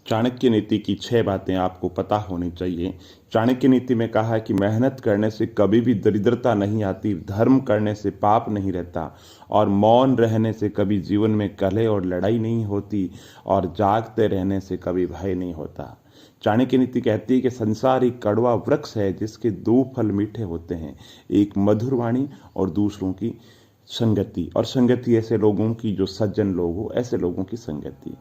चाणक्य नीति की 6 बातें आपको पता होनी चाहिए। चाणक्य नीति में कहा है कि मेहनत करने से कभी भी दरिद्रता नहीं आती, धर्म करने से पाप नहीं रहता और मौन रहने से कभी जीवन में कलह और लड़ाई नहीं होती और जागते रहने से कभी भय नहीं होता। चाणक्य नीति कहती है कि संसार एक कड़वा वृक्ष है जिसके 2 फल मीठे होते हैं, एक मधुर वाणी और दूसरों की संगति, और संगति ऐसे लोगों की जो सज्जन लोग हो, ऐसे लोगों की संगति।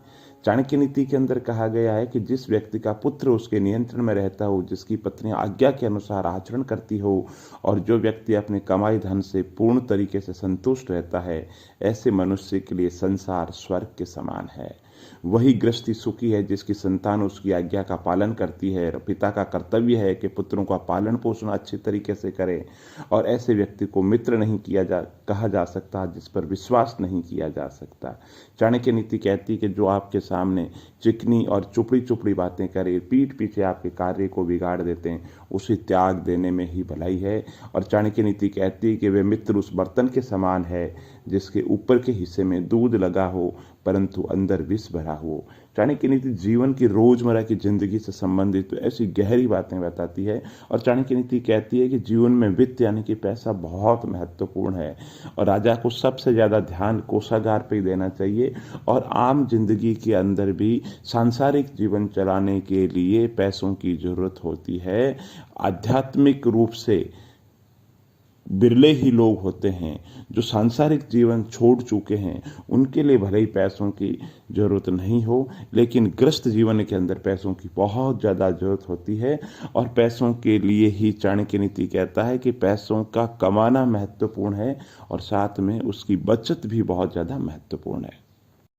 चाणक्य नीति के अंदर कहा गया है कि जिस व्यक्ति का पुत्र उसके नियंत्रण में रहता हो, जिसकी पत्नी आज्ञा के अनुसार आचरण करती हो और जो व्यक्ति अपने कमाई धन से पूर्ण तरीके से संतुष्ट रहता है, ऐसे मनुष्य के लिए संसार स्वर्ग के समान है। वही गृहस्थी सुखी है जिसकी संतान उसकी आज्ञा का पालन करती है। पिता का कर्तव्य है कि पुत्रों का पालन पोषण अच्छे तरीके से करे और ऐसे व्यक्ति को मित्र नहीं कहा जा सकता जिस पर विश्वास नहीं किया जा सकता। चाणक्य नीति कहती है कि जो आपके सामने चिकनी और चुपड़ी चुपड़ी बातें करे, पीठ पीछे आपके कार्य को बिगाड़ देते हैं, उसे त्याग देने में ही भलाई है। और चाणक्य नीति कहती है कि वे मित्र उस बर्तन के समान है जिसके ऊपर के हिस्से में दूध लगा हो परंतु अंदर विष भरा हो। चाणक्य नीति जीवन की रोजमर्रा की जिंदगी से संबंधित ऐसी गहरी बातें बताती है और चाणक्य नीति कहती है कि जीवन में वित्त यानी कि पैसा बहुत महत्वपूर्ण है और राजा को सबसे ज्यादा ध्यान कोषागार पे ही देना चाहिए और आम जिंदगी के अंदर भी सांसारिक जीवन चलाने के लिए पैसों की जरूरत होती है। आध्यात्मिक रूप से बिरले ही लोग होते हैं जो सांसारिक जीवन छोड़ चुके हैं, उनके लिए भले ही पैसों की जरूरत नहीं हो, लेकिन गृहस्थ जीवन के अंदर पैसों की बहुत ज़्यादा जरूरत होती है। और पैसों के लिए ही चाणक्य नीति कहता है कि पैसों का कमाना महत्वपूर्ण है और साथ में उसकी बचत भी बहुत ज़्यादा महत्वपूर्ण है।